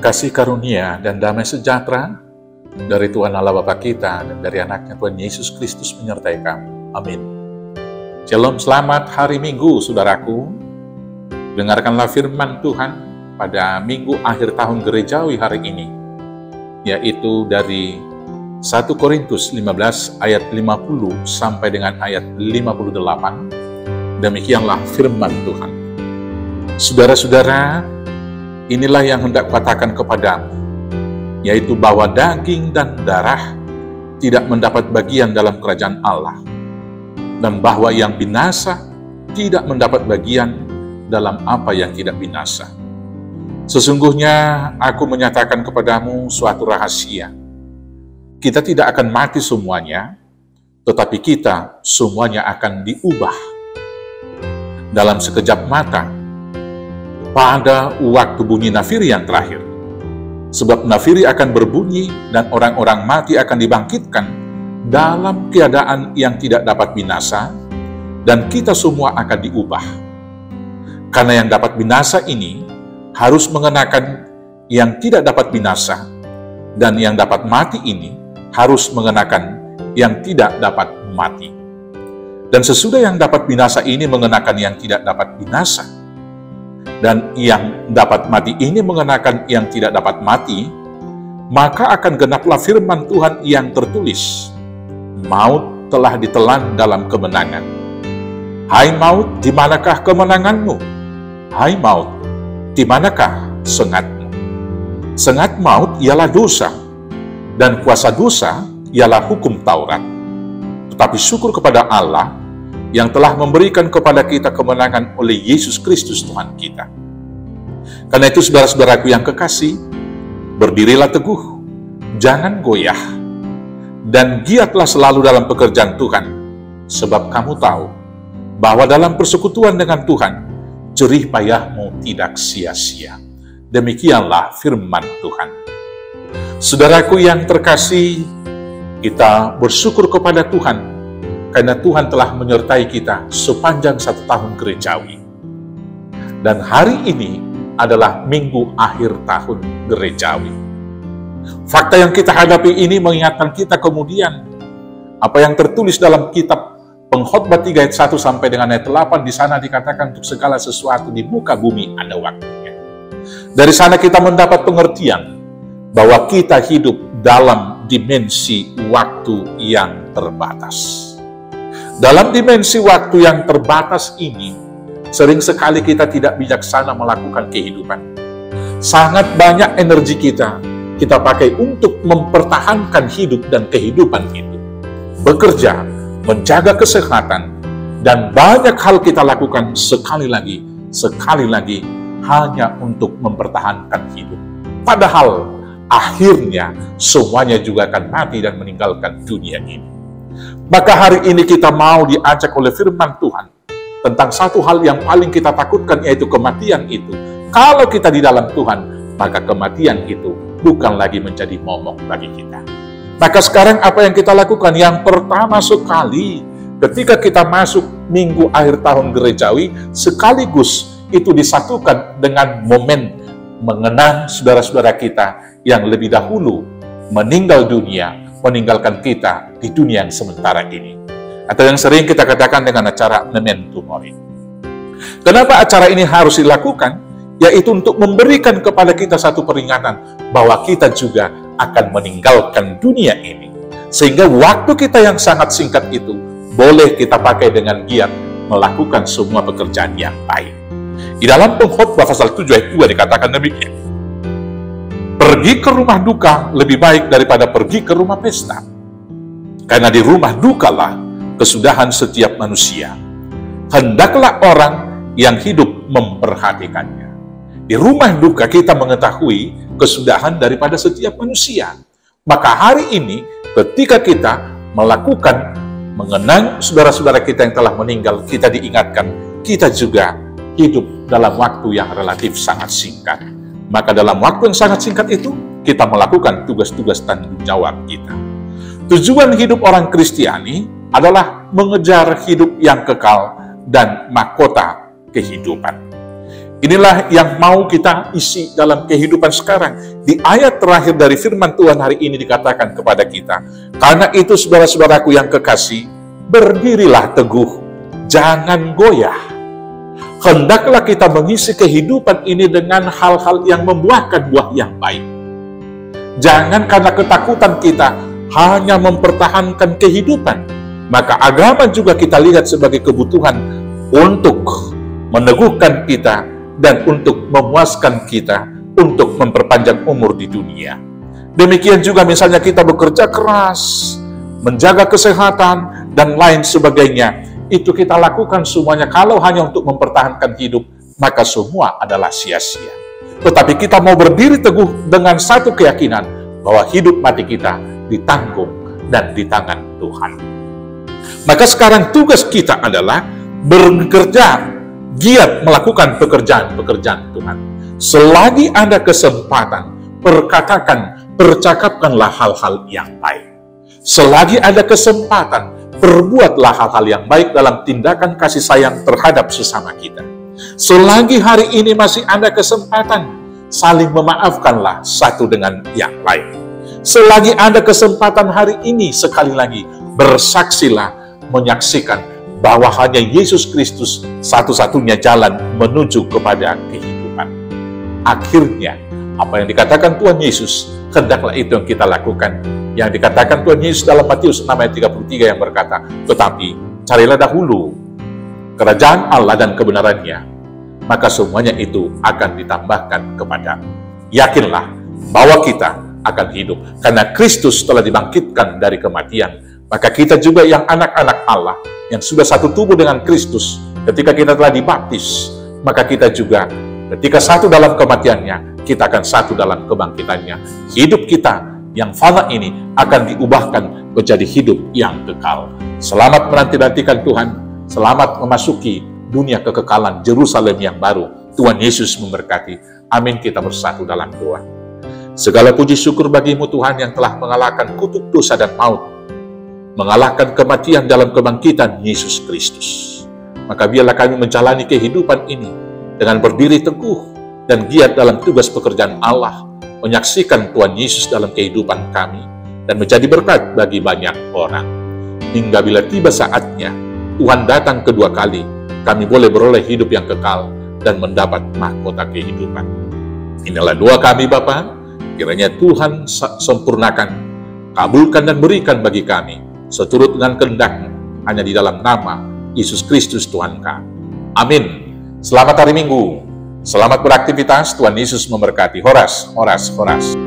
Kasih karunia dan damai sejahtera dari Tuhan Allah Bapa kita dan dari anaknya Tuhan Yesus Kristus menyertai kamu. Amin. Shalom, selamat hari Minggu, saudaraku. Dengarkanlah firman Tuhan pada minggu akhir tahun gerejawi hari ini, yaitu dari 1 Korintus 15 ayat 50 sampai dengan ayat 58. Demikianlah firman Tuhan. Saudara-saudara, inilah yang hendak katakan kepadamu, yaitu bahwa daging dan darah tidak mendapat bagian dalam kerajaan Allah, dan bahwa yang binasa tidak mendapat bagian dalam apa yang tidak binasa. Sesungguhnya aku menyatakan kepadamu suatu rahasia. Kita tidak akan mati semuanya, tetapi kita semuanya akan diubah dalam sekejap mata, pada waktu bunyi nafiri yang terakhir. Sebab nafiri akan berbunyi dan orang-orang mati akan dibangkitkan dalam keadaan yang tidak dapat binasa, dan kita semua akan diubah. Karena yang dapat binasa ini harus mengenakan yang tidak dapat binasa, dan yang dapat mati ini harus mengenakan yang tidak dapat mati. Dan sesudah yang dapat binasa ini mengenakan yang tidak dapat binasa, dan yang dapat mati ini mengenakan yang tidak dapat mati, maka akan genaplah firman Tuhan yang tertulis, maut telah ditelan dalam kemenangan. Hai maut, di manakah kemenanganmu? Hai maut, di manakah sengatmu? Sengat maut ialah dosa, dan kuasa dosa ialah hukum Taurat. Tetapi syukur kepada Allah yang telah memberikan kepada kita kemenangan oleh Yesus Kristus Tuhan kita. Karena itu saudara-saudaraku yang kekasih, berdirilah teguh, jangan goyah, dan giatlah selalu dalam pekerjaan Tuhan, sebab kamu tahu bahwa dalam persekutuan dengan Tuhan, jerih payahmu tidak sia-sia. Demikianlah firman Tuhan. Saudaraku yang terkasih, kita bersyukur kepada Tuhan, karena Tuhan telah menyertai kita sepanjang 1 tahun gerejawi. Dan hari ini adalah minggu akhir tahun gerejawi. Fakta yang kita hadapi ini mengingatkan kita kemudian apa yang tertulis dalam kitab Pengkhotbah 3 ayat 1 sampai dengan ayat 8. Di sana dikatakan untuk segala sesuatu di muka bumi ada waktunya. Dari sana kita mendapat pengertian bahwa kita hidup dalam dimensi waktu yang terbatas. Dalam dimensi waktu yang terbatas ini, sering sekali kita tidak bijaksana melakukan kehidupan. Sangat banyak energi kita pakai untuk mempertahankan hidup dan kehidupan itu. Bekerja, menjaga kesehatan, dan banyak hal kita lakukan sekali lagi hanya untuk mempertahankan hidup. Padahal akhirnya semuanya juga akan mati dan meninggalkan dunia ini. Maka hari ini kita mau diajak oleh firman Tuhan tentang satu hal yang paling kita takutkan, yaitu kematian itu. Kalau kita di dalam Tuhan, maka kematian itu bukan lagi menjadi momok bagi kita. Maka sekarang apa yang kita lakukan? Yang pertama sekali, ketika kita masuk minggu akhir tahun gerejawi, sekaligus itu disatukan dengan momen mengenang saudara-saudara kita yang lebih dahulu meninggal dunia, meninggalkan kita di dunia yang sementara ini. Atau yang sering kita katakan dengan acara memento mori. Kenapa acara ini harus dilakukan? Yaitu untuk memberikan kepada kita satu peringatan bahwa kita juga akan meninggalkan dunia ini. Sehingga waktu kita yang sangat singkat itu boleh kita pakai dengan giat melakukan semua pekerjaan yang baik. Di dalam Pengkhotbah pasal 7 ayat 2 dikatakan demikian. Pergi ke rumah duka lebih baik daripada pergi ke rumah pesta. Karena di rumah dukalah kesudahan setiap manusia. Hendaklah orang yang hidup memperhatikannya. Di rumah duka kita mengetahui kesudahan daripada setiap manusia. Maka hari ini ketika kita melakukan mengenang saudara-saudara kita yang telah meninggal, kita diingatkan kita juga hidup dalam waktu yang relatif sangat singkat. Maka dalam waktu yang sangat singkat itu, kita melakukan tugas-tugas tanggung jawab kita. Tujuan hidup orang Kristiani adalah mengejar hidup yang kekal dan mahkota kehidupan. Inilah yang mau kita isi dalam kehidupan sekarang. Di ayat terakhir dari firman Tuhan hari ini dikatakan kepada kita, karena itu saudara-saudaraku yang kekasih, berdirilah teguh, jangan goyah. Hendaklah kita mengisi kehidupan ini dengan hal-hal yang membuahkan buah yang baik. Jangan karena ketakutan kita hanya mempertahankan kehidupan, maka agama juga kita lihat sebagai kebutuhan untuk meneguhkan kita dan untuk memuaskan kita, untuk memperpanjang umur di dunia. Demikian juga misalnya kita bekerja keras, menjaga kesehatan, dan lain sebagainya. Itu kita lakukan semuanya kalau hanya untuk mempertahankan hidup, maka semua adalah sia-sia. Tetapi kita mau berdiri teguh dengan satu keyakinan, bahwa hidup mati kita ditanggung dan di tangan Tuhan. Maka sekarang tugas kita adalah bekerja, giat melakukan pekerjaan-pekerjaan Tuhan. Selagi ada kesempatan, percakapkanlah hal-hal yang baik. Selagi ada kesempatan, perbuatlah hal-hal yang baik dalam tindakan kasih sayang terhadap sesama kita. Selagi hari ini masih ada kesempatan, saling memaafkanlah satu dengan yang lain. Selagi ada kesempatan hari ini, sekali lagi, bersaksilah, menyaksikan bahwa hanya Yesus Kristus satu-satunya jalan menuju kepada kehidupan. Akhirnya, apa yang dikatakan Tuhan Yesus, hendaklah itu yang kita lakukan. Yang dikatakan Tuhan Yesus dalam Matius 6 ayat 33 yang berkata, tetapi carilah dahulu kerajaan Allah dan kebenarannya, maka semuanya itu akan ditambahkan kepadamu. Yakinlah bahwa kita akan hidup, karena Kristus telah dibangkitkan dari kematian. Maka kita juga yang anak-anak Allah, yang sudah satu tubuh dengan Kristus, ketika kita telah dibaptis, maka kita juga ketika satu dalam kematiannya, kita akan satu dalam kebangkitannya. Hidup kita yang fana ini akan diubahkan menjadi hidup yang kekal. Selamat menanti-nantikan Tuhan, selamat memasuki dunia kekekalan Yerusalem yang baru. Tuhan Yesus memberkati. Amin. Kita bersatu dalam doa. Segala puji syukur bagimu Tuhan yang telah mengalahkan kutuk dosa dan maut, mengalahkan kematian dalam kebangkitan Yesus Kristus. Maka biarlah kami menjalani kehidupan ini dengan berdiri teguh dan giat dalam tugas pekerjaan Allah, menyaksikan Tuhan Yesus dalam kehidupan kami, dan menjadi berkat bagi banyak orang. Hingga bila tiba saatnya, Tuhan datang kedua kali, kami boleh beroleh hidup yang kekal dan mendapat mahkota kehidupan. Inilah doa kami Bapa, kiranya Tuhan sempurnakan, kabulkan dan berikan bagi kami, seturut dengan kehendak-Mu, hanya di dalam nama Yesus Kristus Tuhan kami. Amin. Selamat hari Minggu. Selamat beraktivitas. Tuhan Yesus memberkati. Horas, horas, horas.